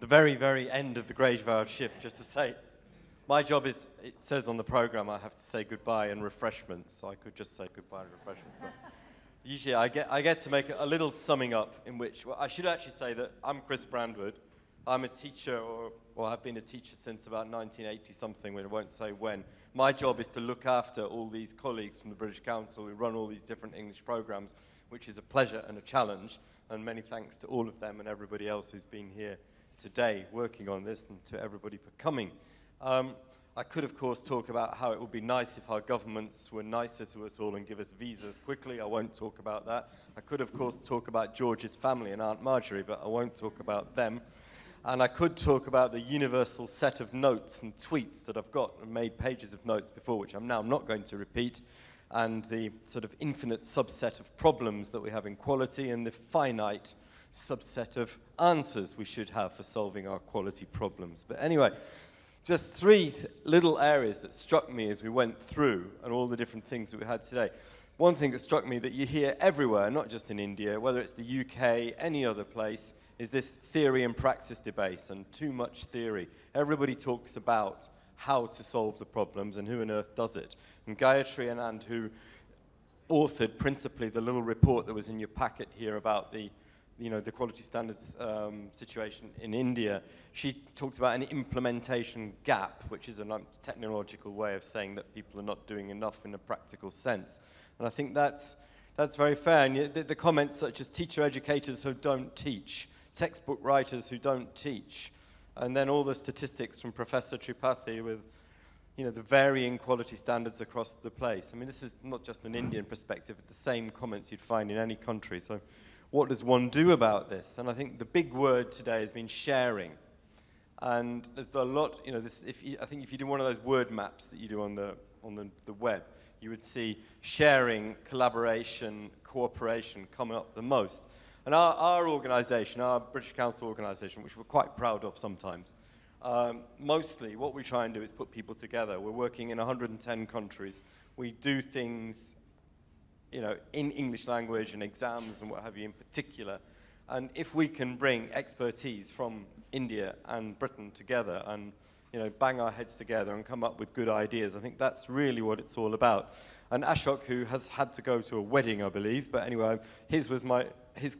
the very, very end of the graveyard shift, just to say, my job is, it says on the program I have to say goodbye and refreshments, so I could just say goodbye and refreshments. But usually I get to make a little summing up in which, well, I should actually say that I'm Chris Brandwood. I'm a teacher, or I've been a teacher since about 1980-something, I won't say when. My job is to look after all these colleagues from the British Council who run all these different English programs, which is a pleasure and a challenge, and many thanks to all of them and everybody else who's been here today working on this, and to everybody for coming. I could, of course, talk about how it would be nice if our governments were nicer to us all and give us visas quickly. I won't talk about that. I could, of course, talk about George's family and Aunt Marjorie, but I won't talk about them. And I could talk about the universal set of notes and tweets that I've got, and made pages of notes before, which I'm not going to repeat, and the sort of infinite subset of problems that we have in quality, and the finite subset of answers we should have for solving our quality problems. But anyway, just three little areas that struck me as we went through, and all the different things that we had today. One thing that struck me that you hear everywhere, not just in India, whether it's the UK, any other place, is this theory and praxis debate, and too much theory. Everybody talks about how to solve the problems and who on earth does it. And Gayatri Anand, who authored principally the little report that was in your packet here about the quality standards situation in India, she talked about an implementation gap, which is a technological way of saying that people are not doing enough in a practical sense. And I think that's very fair. And the comments such as teacher educators who don't teach, textbook writers who don't teach, and then all the statistics from Professor Tripathi with the varying quality standards across the place. I mean, this is not just an Indian perspective, but the same comments you'd find in any country. So what does one do about this? And I think the big word today has been sharing. And there's a lot, I think if you do one of those word maps that you do on the web, you would see sharing, collaboration, cooperation coming up the most. And our organisation, our British Council organisation, which we're quite proud of sometimes, mostly what we try and do is put people together. We're working in 110 countries. We do things, in English language and exams and what have you in particular. And if we can bring expertise from India and Britain together and, bang our heads together and come up with good ideas, I think that's really what it's all about. And Ashok, who has had to go to a wedding, I believe, but anyway, his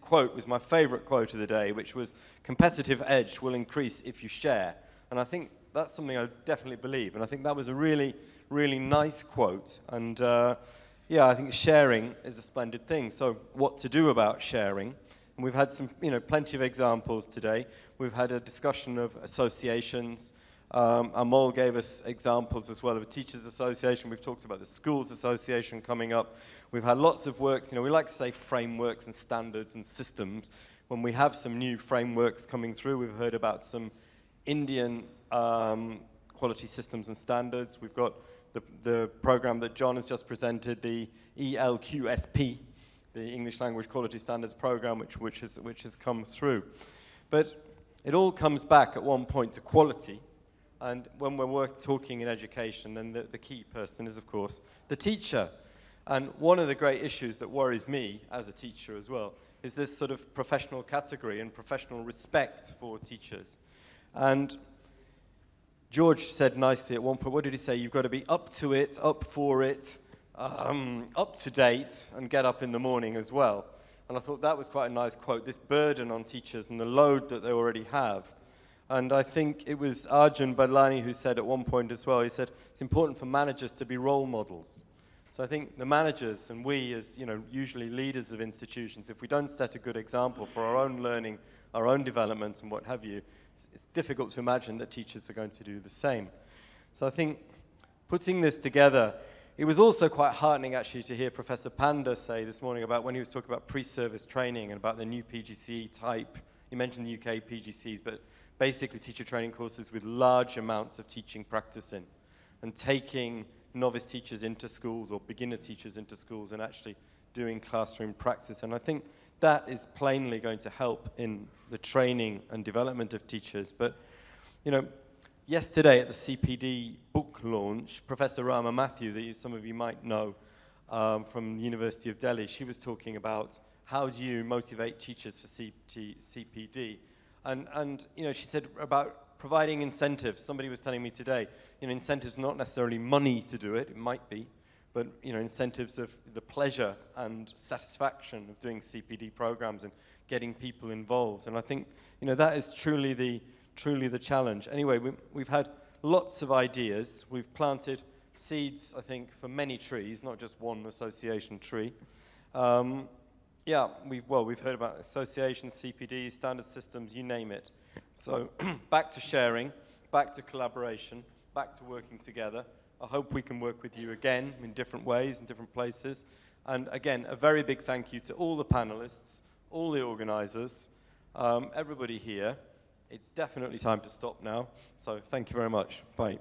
quote was my favourite quote of the day, which was, "Competitive edge will increase if you share." And I think that's something I definitely believe. And I think that was a really, really nice quote. And I think sharing is a splendid thing. So what to do about sharing? And we've had some, plenty of examples today. We've had a discussion of associations. Amol gave us examples as well of a teachers' association. We've talked about the schools association coming up. We've had lots of works. We like to say frameworks and standards and systems. When we have some new frameworks coming through, we've heard about some Indian quality systems and standards. We've got the program that John has just presented, the ELQSP, the English Language Quality Standards Program, which has come through. But it all comes back at one point to quality. And when we're talking in education, then the key person is, of course, the teacher. And one of the great issues that worries me as a teacher as well is this sort of professional category and professional respect for teachers. And George said nicely at one point, what did he say? You've got to be up to it, up for it, up to date, and get up in the morning as well. And I thought that was quite a nice quote, this burden on teachers and the load that they already have. And I think it was Arjun Badlani who said at one point as well, he said, it's important for managers to be role models. So I think the managers and we as, usually leaders of institutions, if we don't set a good example for our own learning, our own development and what have you, it's difficult to imagine that teachers are going to do the same. So I think putting this together, it was also quite heartening actually to hear Professor Panda say this morning about when he was talking about pre-service training and about the new PGCE type. He mentioned the UK PGCs, but basically teacher training courses with large amounts of teaching practice in, and taking novice teachers into schools or beginner teachers into schools and actually doing classroom practice. And I think that is plainly going to help in the training and development of teachers. But, yesterday at the CPD book launch, Professor Rama Matthew, that some of you might know from the University of Delhi, she was talking about how do you motivate teachers for CPD. And you know, she said about providing incentives. Somebody was telling me today, you know, incentives not necessarily money to do it. It might be, but you know, incentives of the pleasure and satisfaction of doing CPD programs and getting people involved. And I think, you know, that is truly the challenge. Anyway, we've had lots of ideas. We've planted seeds, I think, for many trees, not just one association tree. Yeah, we've heard about associations, CPDs, standard systems, you name it. So back to sharing, back to collaboration, back to working together. I hope we can work with you again in different ways, in different places. And again, a very big thank you to all the panelists, all the organizers, everybody here. It's definitely time to stop now. So thank you very much. Bye.